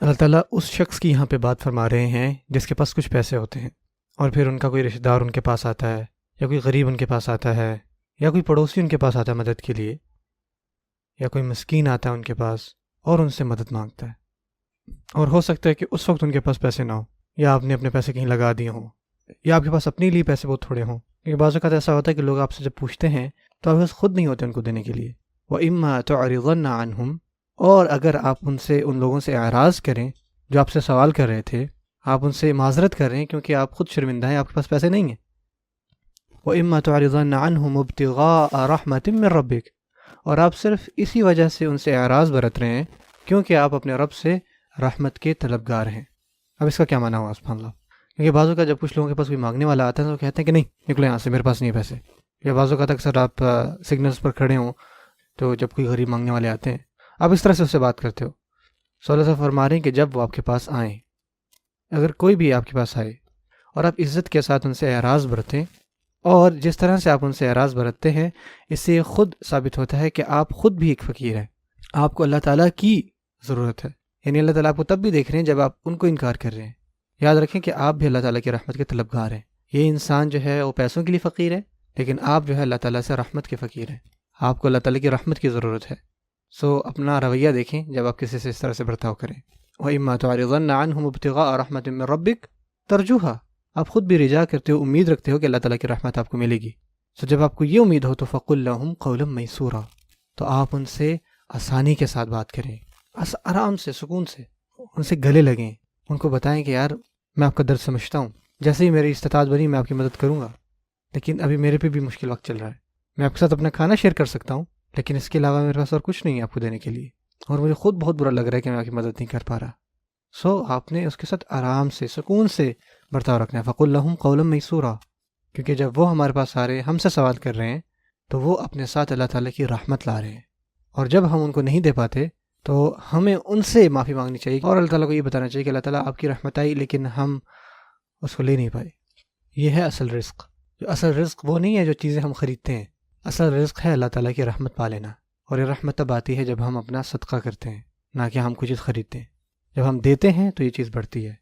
اللہ تعالیٰ اس شخص کی یہاں پہ بات فرما رہے ہیں جس کے پاس کچھ پیسے ہوتے ہیں، اور پھر ان کا کوئی رشتہ دار ان کے پاس آتا ہے، یا کوئی غریب ان کے پاس آتا ہے، یا کوئی پڑوسی ان کے پاس آتا ہے مدد کے لیے، یا کوئی مسکین آتا ہے ان کے پاس اور ان سے مدد مانگتا ہے، اور ہو سکتا ہے کہ اس وقت ان کے پاس پیسے نہ ہوں، یا آپ نے اپنے پیسے کہیں لگا دیے ہوں، یا آپ کے پاس اپنے لیے پیسے بہت تھوڑے ہوں، کیونکہ بعض اوقات ایسا ہوتا ہے کہ لوگ آپ سے جب پوچھتے ہیں تو آپ کے پاس خود نہیں ہوتے ان کو دینے کے لیے۔ وَإِمَّا تُعْرِضَنَّ عَنْهُمْ، اور اگر آپ ان لوگوں سے اعراض کریں جو آپ سے سوال کر رہے تھے، آپ ان سے معذرت کر رہے ہیں کیونکہ آپ خود شرمندہ ہیں، آپ کے پاس پیسے نہیں ہیں۔ وَإِمَّا تُعْرِضَنَّ عَنْهُمْ ابْتِغَاءَ رَحْمَةٍ مِّن رَّبِّكَ، اور آپ صرف اسی وجہ سے ان سے اعراض برت رہے ہیں کیونکہ آپ اپنے رب سے رحمت کے طلبگار ہیں۔ اب اس کا کیا معنی ہوا سبحان اللہ؟ کیونکہ بعض اوقات جب کچھ لوگوں کے پاس کوئی مانگنے والا آتا ہے تو کہتے ہیں کہ نہیں نکلو یہاں سے، میرے پاس نہیں ہے پیسے۔ یا بعض اوقات اکثر آپ سگنلز پر کھڑے ہوں تو جب کوئی غریب مانگنے والے آتے ہیں آپ اس طرح سے اس سے بات کرتے ہو۔ اللہ سے فرما رہے ہیں کہ جب وہ آپ کے پاس آئیں، اگر کوئی بھی آپ کے پاس آئے اور آپ عزت کے ساتھ ان سے اعراض برتیں، اور جس طرح سے آپ ان سے اعراض برتتے ہیں اس سے خود ثابت ہوتا ہے کہ آپ خود بھی ایک فقیر ہیں، آپ کو اللہ تعالیٰ کی ضرورت ہے، یعنی اللہ تعالیٰ آپ کو تب بھی دیکھ رہے ہیں جب آپ ان کو انکار کر رہے ہیں۔ یاد رکھیں کہ آپ بھی اللہ تعالیٰ کی رحمت کے طلبگار ہیں۔ یہ انسان جو ہے وہ پیسوں کے لیے فقیر ہے، لیکن آپ جو ہے اللہ تعالیٰ سے رحمت کے فقیر ہیں، آپ کو اللہ تعالیٰ کی رحمت کی ضرورت ہے۔ اپنا رویہ دیکھیں جب آپ کسی سے اس طرح سے برتاؤ کریں۔ وَإِمَّا تُعْرِضَنَّ عَنْهُمْ ابْتِغَاءَ رَحْمَةٍ مِّن رَّبِّكَ تَرْجُوهَا، آپ خود بھی رجا کرتے ہو، امید رکھتے ہو کہ اللہ تعالیٰ کی رحمت آپ کو ملے گی۔ جب آپ کو یہ امید ہو تو فَقُل لَّهُمْ قَوْلًا مَيْسُورًا، تو آپ ان سے آسانی کے ساتھ بات کریں، آرام سے، سکون سے ان سے گلے لگیں، ان کو بتائیں کہ یار میں آپ کا درد سمجھتا ہوں، جیسے ہی میری استطاعت بنی میں آپ کی مدد کروں گا، لیکن ابھی میرے پہ بھی مشکل وقت چل رہا ہے، میں آپ کے ساتھ اپنا کھانا شیئر کر سکتا ہوں لیکن اس کے علاوہ میرے پاس اور کچھ نہیں ہے آپ کو دینے کے لیے، اور مجھے خود بہت برا لگ رہا ہے کہ میں آپ کی مدد نہیں کر پا رہا۔ آپ نے اس کے ساتھ آرام سے، سکون سے برتاؤ رکھنا ہے۔ فَقُل لَّهُمْ قَوْلًا مَيْسُورًا، کیونکہ جب وہ ہمارے پاس آ رہے ہیں، ہم سے سوال کر رہے ہیں، تو وہ اپنے ساتھ اللہ تعالیٰ کی رحمت لا رہے ہیں، اور جب ہم ان کو نہیں دے پاتے تو ہمیں ان سے معافی مانگنی چاہیے، اور اللہ تعالیٰ کو یہ بتانا چاہیے کہ اللہ تعالیٰ آپ کی رحمت آئی لیکن ہم اس کو لے نہیں پائے۔ یہ ہے اصل رزق۔ جو اصل رزق وہ نہیں ہے جو چیزیں ہم خریدتے ہیں، اصل رزق ہے اللہ تعالیٰ کی رحمت پا لینا، اور یہ رحمت تب آتی ہے جب ہم اپنا صدقہ کرتے ہیں، نہ کہ ہم کوئی چیز خریدتے ہیں۔ جب ہم دیتے ہیں تو یہ چیز بڑھتی ہے۔